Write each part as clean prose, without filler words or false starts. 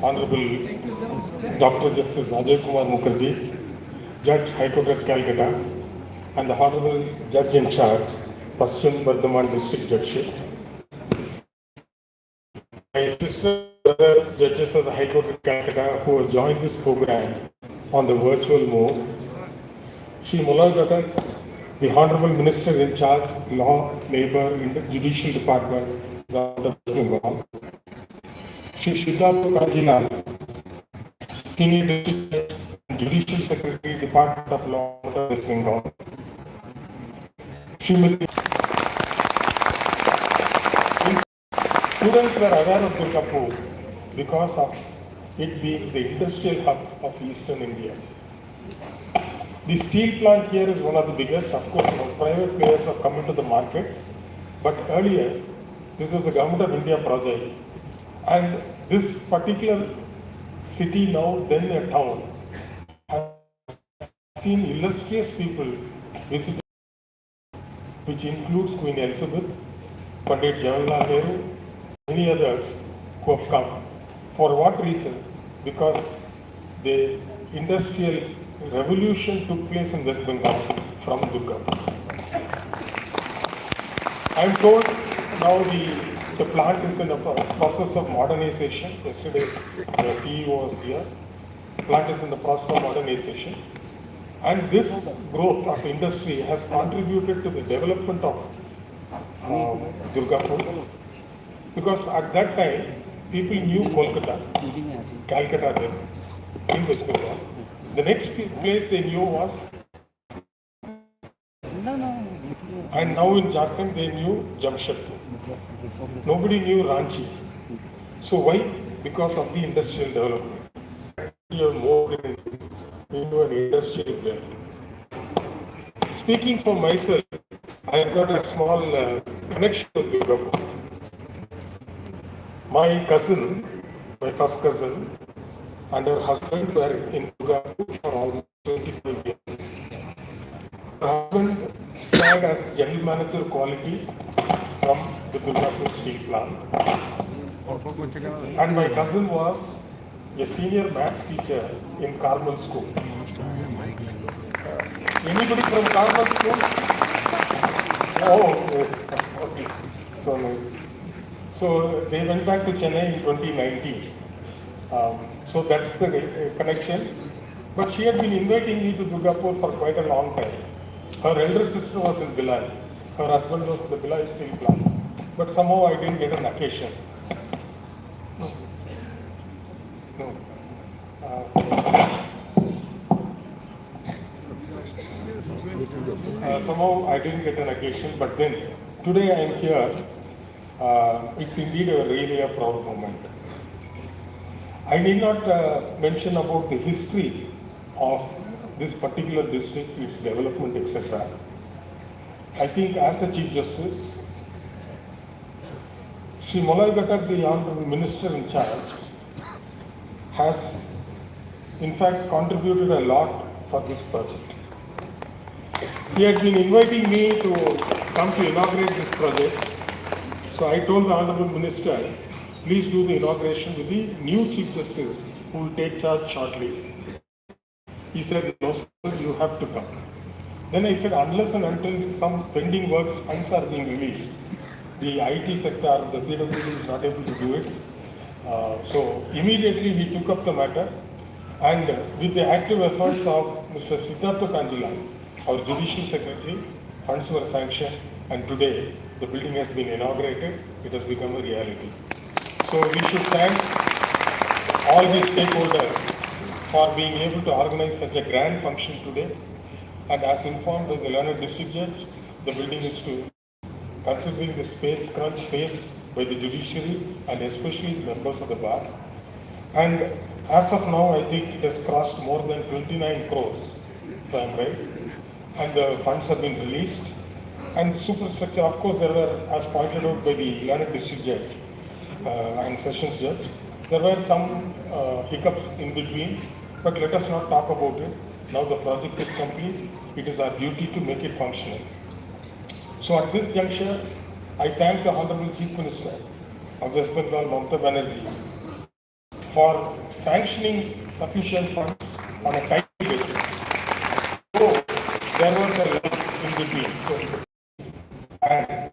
Honorable Dr. Justice Ajay Kumar Mukherjee, Judge High Court at Calcutta, and the Honorable Judge in Charge, Paschim Bardhaman District Judgeship. My sister, brother judges of the High Court of Calcutta who have joined this program on the virtual mode. Shri Moloyghatak, the Honorable Minister in Charge, Law, Labour, in the Judicial Department, Government of West Bengal. Shri Durgapur, Senior District and Judicial Secretary, Department of Law, West Bengal. Students were aware of Durgapur because of it being the industrial hub of eastern India. The steel plant here is one of the biggest. Of course, private players have come into the market, but earlier this was a Government of India project, and this particular city, now then a town, has seen illustrious people visiting, which includes Queen Elizabeth, Pandit Jawaharlal Nehru, many others who have come. For what reason? Because the industrial revolution took place in West Bengal from Durgapur. I am told now the plant is in a process of modernization. Yesterday the CEO was here. The plant is in the process of modernization. And this growth of industry has contributed to the development of Durgapur. Because at that time, people knew Calcutta then, in West Bengal. The next place they knew was, and now in Jharkhand they knew Jamshedpur. Nobody knew Ranchi. So why? Because of the industrial development. You are more into an industrial brand. Speaking for myself, I have got a small connection with Durgapur. My cousin, my first cousin, and her husband were in Durgapur for almost 25 years. Her husband started as general manager quality from the Durgapur steel plant. And my cousin was a senior maths teacher in Carmel School. Anybody from Carmel School? Oh, okay. So nice. So they went back to Chennai in 2019. So that's the connection. But she had been inviting me to Durgapur for quite a long time. Her elder sister was in Bhilai. Her husband was in the Bhilai steel plant. But somehow I didn't get an occasion. No. Somehow I didn't get an occasion, but then today I am here. It's indeed really a proud moment. I need not mention about the history of this particular district, its development, etc. I think as a Chief Justice, Shri Moloyghatak, the Honorable Minister in charge, has in fact contributed a lot for this project. He had been inviting me to come to inaugurate this project. So I told the Honorable Minister, please do the inauguration with the new Chief Justice who will take charge shortly. He said, no sir, you have to come. Then I said, unless and until some pending works funds are being released, the IT sector, the PWD is not able to do it. So immediately he took up the matter, and with the active efforts of Mr. Siddhartha Kanjila, our Judicial Secretary, funds were sanctioned, and today the building has been inaugurated. It has become a reality. So we should thank all the stakeholders for being able to organize such a grand function today. And as informed by the learned district judge, the building is considering the space crunch faced by the judiciary and especially the members of the bar. And as of now, I think it has crossed more than 29 crores, if I am right. And the funds have been released. And superstructure, of course, there were, as pointed out by the learned district judge and sessions judge, there were some hiccups in between, but let us not talk about it. Now the project is complete. It is our duty to make it functional. So at this juncture, I thank the Honorable Chief Minister of West Bengal, Mamata Banerjee, for sanctioning sufficient funds on a timely basis. So there was a lag in between, and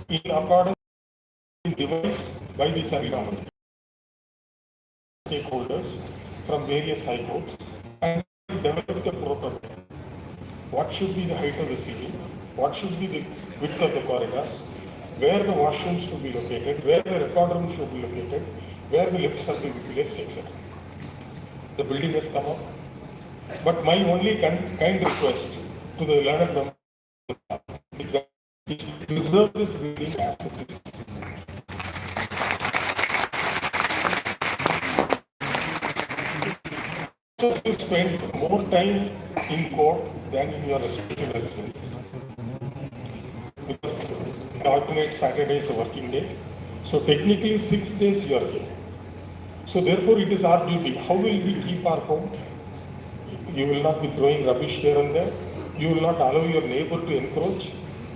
in accordance with devised by the central government stakeholders from various high courts, and developed a protocol. What should be the height of the ceiling? What should be the width of the corridors? Where the washrooms should be located? Where the record room should be located? Where the lifts are to be placed, etc. The building has come up. But my only kind request to the learned member is that we preserve this building as it is. So you spend more time in court than in your respective residence. Because alternate Saturday is a working day. So technically 6 days you are here. So therefore it is our duty. How will we keep our home? You will not be throwing rubbish here and there. You will not allow your neighbor to encroach.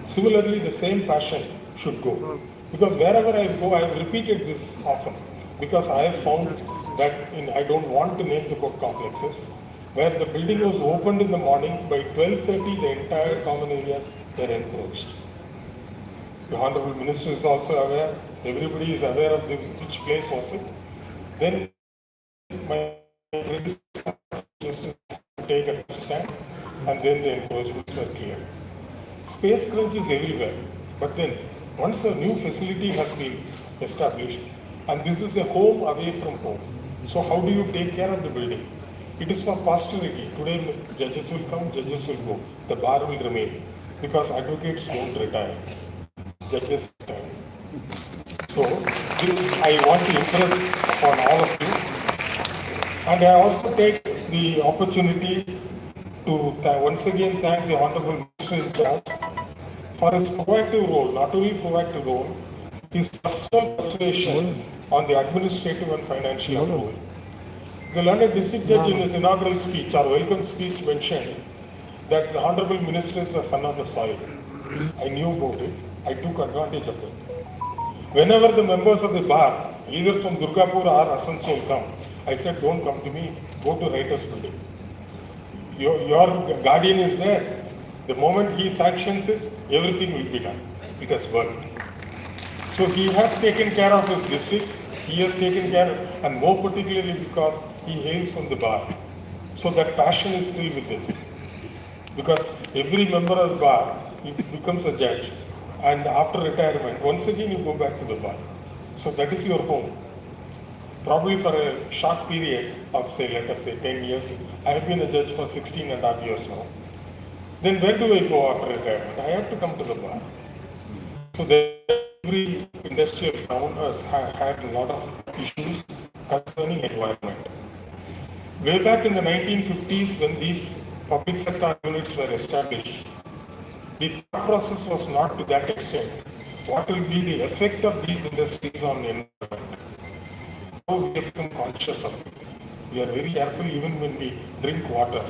Similarly, the same passion should go. Because wherever I go, I have repeated this often. Because I have found that I don't want to name the court complexes, where the building was opened in the morning, by 12:30 the entire common areas were encroached. The Honorable Minister is also aware, everybody is aware of which place was it. Then my predecessors take a stand, and then the encroachments were cleared. Space crunch is everywhere, but then once a new facility has been established, and this is a home away from home, so how do you take care of the building? It is for posterity. Today judges will come, judges will go. The bar will remain, because advocates don't retire. Judges retire. So this I want to impress upon all of you. And I also take the opportunity to once again thank the Honorable Minister in charge for his proactive role, not only proactive role, his personal persuasion on the administrative and financial approval. The learned district judge in his inaugural speech, or welcome speech, mentioned that the Honorable Minister is the son of the soil. I knew about it. I took advantage of it. Whenever the members of the bar, either from Durgapur or Asansol come, I said, don't come to me, go to writer's building. Your guardian is there. The moment he sanctions it, everything will be done. It has worked. So he has taken care of his district. He has taken care, and more particularly because he hails from the bar. So that passion is still with him. Because every member of the bar, he becomes a judge. And after retirement, once again you go back to the bar. So that is your home. Probably for a short period of, say, let us say 10 years. I have been a judge for 16 and a half years now. Then where do I go after retirement? I have to come to the bar. So every industrial town has had a lot of issues concerning environment. Way back in the 1950s, when these public sector units were established, the thought process was not to that extent. What will be the effect of these industries on the environment? Now we have become conscious of it. We are very careful even when we drink water.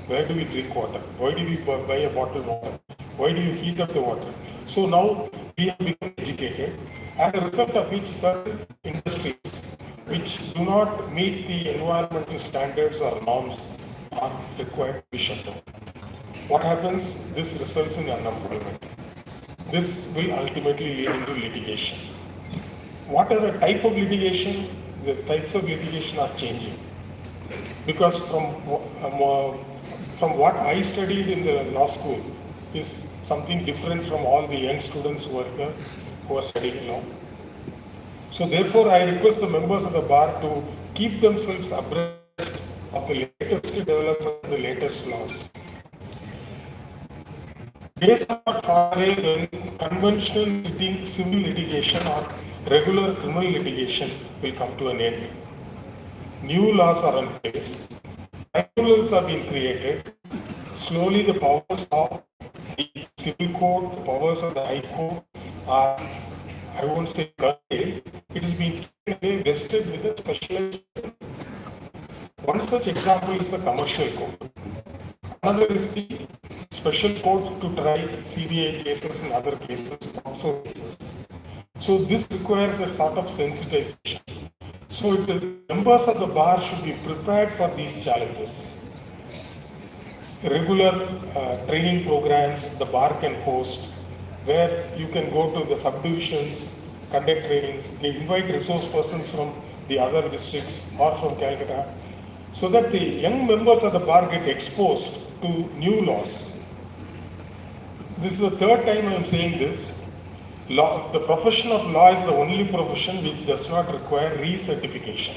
Where do we drink water? Why do we buy a bottled water? Why do you heat up the water? So now we have become educated, as a result of which certain industries which do not meet the environmental standards or norms are required to be shut down. What happens? This results in unemployment. This will ultimately lead into litigation. What are the type of litigation? The types of litigation are changing. Because from what I studied in the law school is something different from all the young students who are here, who are studying law. So therefore, I request the members of the bar to keep themselves abreast of the latest development, the latest laws. Days are not far away when conventional civil litigation or regular criminal litigation will come to an end. New laws are in place. Tribunals are being created. Slowly the powers of the civil court, the powers of the high court are, I won't say curtailed, it is being vested with a specialized. One such example is the commercial court. Another is the special special court to try CBI cases and other cases, also cases. So this requires a sort of sensitization. So the members of the bar should be prepared for these challenges. Regular training programs the bar can host, where you can go to the subdivisions, conduct trainings, they invite resource persons from the other districts or from Calcutta, so that the young members of the bar get exposed to new laws. This is the third time I am saying this. Law, the profession of law is the only profession which does not require recertification.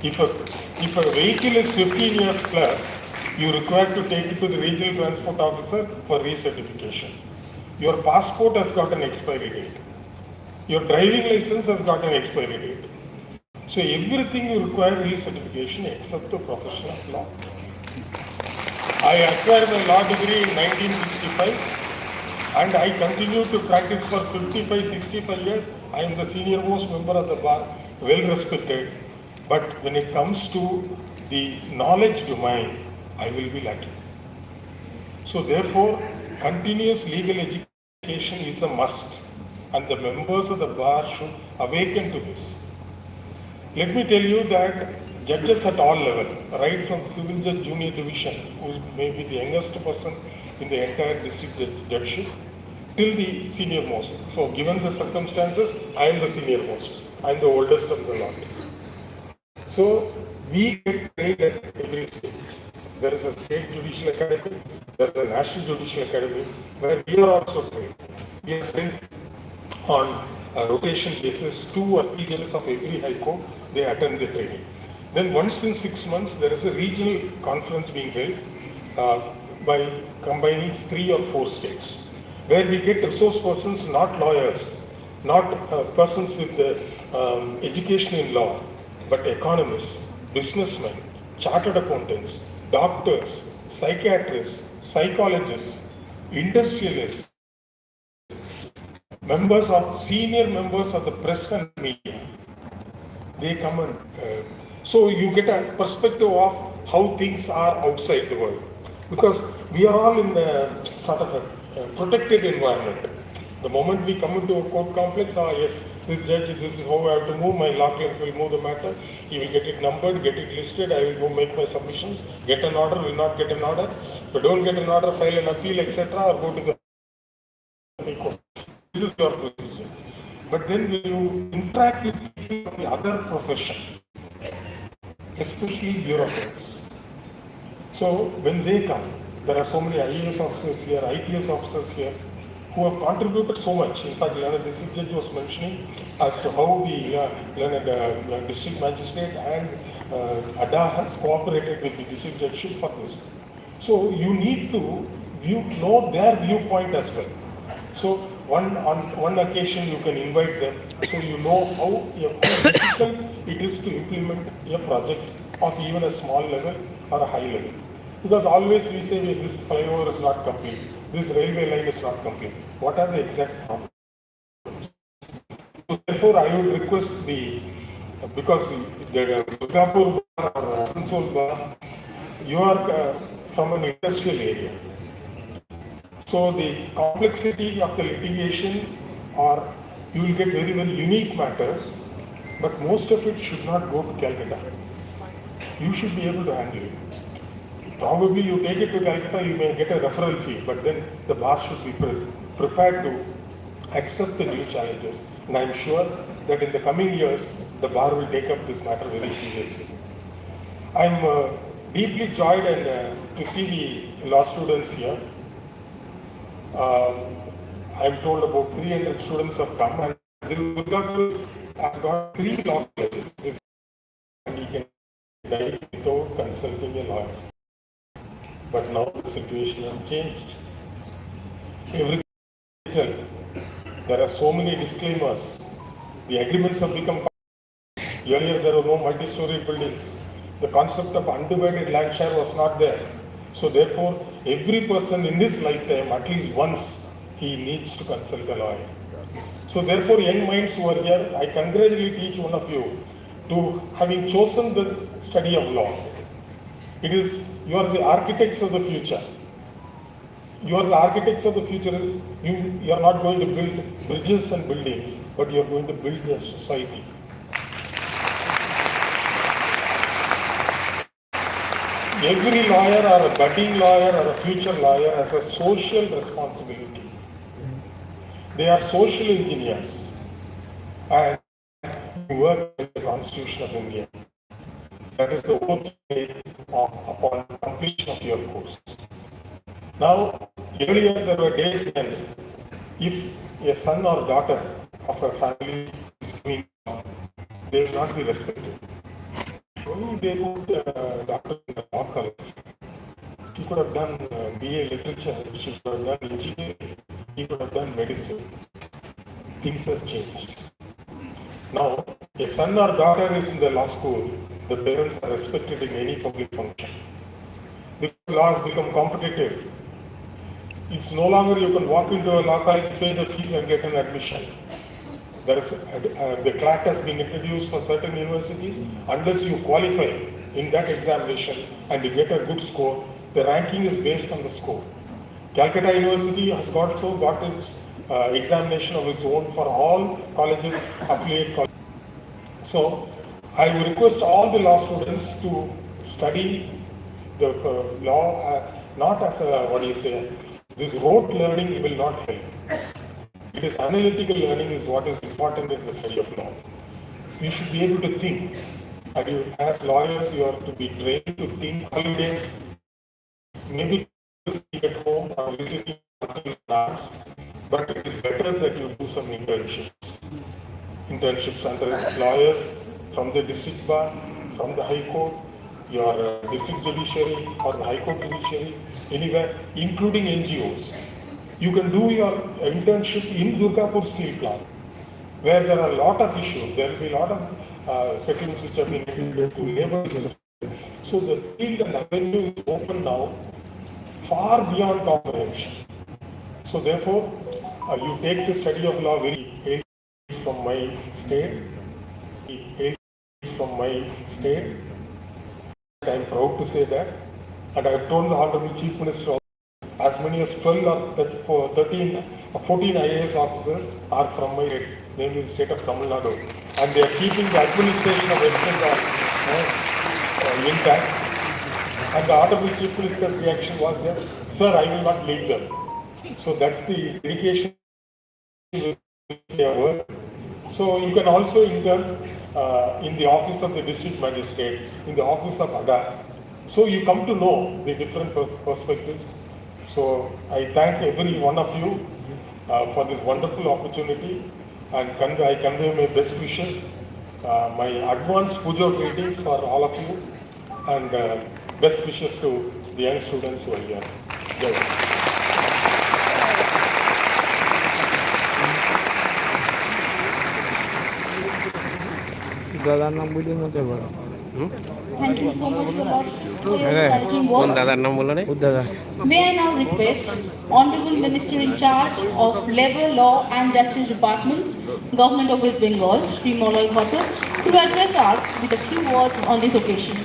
If a vehicle is 15 years plus, you are required to take it to the regional transport officer for recertification. Your passport has got an expiry date. Your driving license has got an expiry date. So everything you require recertification except the profession of law. I acquired my law degree in 1965 and I continue to practice for 55, 65 years. I am the senior most member of the bar, well respected. But when it comes to the knowledge domain, I will be lacking. So therefore, continuous legal education is a must, and the members of the bar should awaken to this. Let me tell you that judges at all levels, right from civil judge junior division, who may be the youngest person in the entire district judgeship, till the senior most. So given the circumstances, I am the senior most. I am the oldest of the lot. So we get trained at every stage. There is a state judicial academy, there is a national judicial academy, where we are also trained. We are sent on a rotation basis, 2 or 3 judges of every high court, they attend the training. Then once in 6 months, there is a regional conference being held by combining 3 or 4 states, where we get resource persons, not lawyers, not persons with education in law, but economists, businessmen, chartered accountants, doctors, psychiatrists, psychologists, industrialists, senior members of the press and media. They come and so you get a perspective of how things are outside the world, because we are all in a sort of a protected environment. The moment we come into a court complex, yes, this judge, this is how I have to move, my law clerk will move the matter, he will get it numbered, get it listed, I will go make my submissions, get an order, will not get an order. If I don't get an order, file an appeal, etc., or go to the High Court. This is your procedure. But then when you interact with people of the other profession, especially bureaucrats, so when they come, there are so many IAS officers here, IPS officers here, who have contributed so much. In fact, the district judge was mentioning as to how the district magistrate and ADA has cooperated with the district judgeship for this. So you need to know their viewpoint as well. So on one occasion you can invite them, so you know how difficult it is to implement a project of even a small level or a high level. Because always we say this flyover is not complete, this railway line is not complete. What are the exact problems? So therefore, I would request because the Durgapur bar or Asansol bar, you are from an industrial area. So the complexity of the litigation, or you will get very, very unique matters, but most of it should not go to Calcutta. You should be able to handle it. Probably you take it to Calcutta, you may get a referral fee, but then the bar should be prepared to accept the new challenges. And I am sure that in the coming years, the bar will take up this matter very seriously. I am deeply joyed to see the law students here. I am told about 300 students have come, and Durgapur has got 3 law colleges, and he can die without consulting a lawyer. But now the situation has changed. There are so many disclaimers. The agreements have become. Earlier there were no multi-story buildings. The concept of undivided land share was not there. So therefore, every person in his lifetime, at least once, he needs to consult a lawyer. So therefore, young minds who are here, I congratulate each one of you to having chosen the study of law. You are the architects of the future. You are the architects of the future. You are not going to build bridges and buildings, but you are going to build a society. Every lawyer or a budding lawyer or a future lawyer has a social responsibility. They are social engineers and work with the Constitution of India. That is the oath upon completion of your course. Now, earlier there were days when if a son or daughter of a family is doing, they will not be respected. They put doctor in the law college. He could have done BA literature, she could have done engineering, he could have done medicine. Things have changed. Now, a son or daughter is in the law school, the parents are respected in any public function. Because law has become competitive. It's no longer you can walk into a law college, pay the fees and get an admission. There is the CLAT has been introduced for certain universities. Unless you qualify in that examination and you get a good score, the ranking is based on the score. Calcutta University has also got its examination of its own for all colleges, affiliate colleges. So I would request all the law students to study the law not as a, this rote learning will not help. It is analytical learning is what is important in the study of law. You should be able to think. And you, as lawyers, you are to be trained to think. Holidays, maybe sit at home or visiting class, but it is better that you do some internships. Internships under lawyers from the district bar, from the High Court, your district judiciary or the High Court judiciary, anywhere, including NGOs. You can do your internship in Durgapur steel plant, where there are a lot of issues. There will be a lot of settlements which have been to labor. So the field and avenue is open now, far beyond comprehension. So therefore, you take the study of law very from my state. From my state. I am proud to say that, and I have told the Honorable Chief Minister. As many as 12 or 13 or 14 IAS officers are from my state, namely the state of Tamil Nadu, and they are keeping the administration of West Bengal intact. And the Honorable Chief Minister's reaction was, yes, sir, I will not leave them. So that's the dedication they have worked. So you can also intern in the office of the district magistrate, in the office of ADA. So you come to know the different perspectives. So I thank every one of you for this wonderful opportunity, and I convey my best wishes, my advanced pujo greetings for all of you, and best wishes to the young students who are here. Jai Hind. Thank you so much, Your Lordship, for your encouraging words. May I now request Honorable Minister in charge of Labour, Law and Justice Department, Government of West Bengal, Shri Moloyghatak, to address us with a few words on this occasion.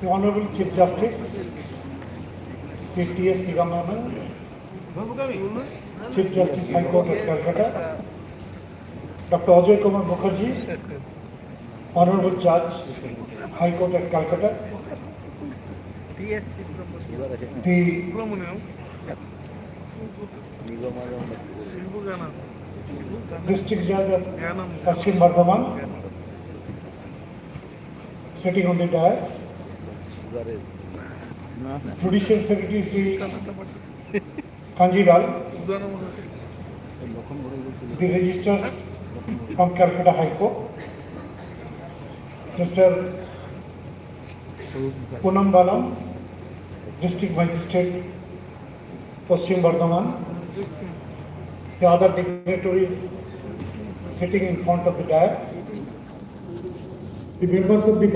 The Honorable Chief Justice, Sri T.S. Sigamana, Chief Justice High Court of Calcutta, Dr. Ajay Kumar Mukherjee, Honorable Judge, High Court at Calcutta, the District Judge of Paschim Bardhaman, sitting on the dais, Judicial Secretary Sri Kanjilal, the Registrars from Calcutta High Court, Mr. Poonam Balam, District Magistrate Paschim Bardhaman. The other dignitaries sitting in front of the dais. The members of the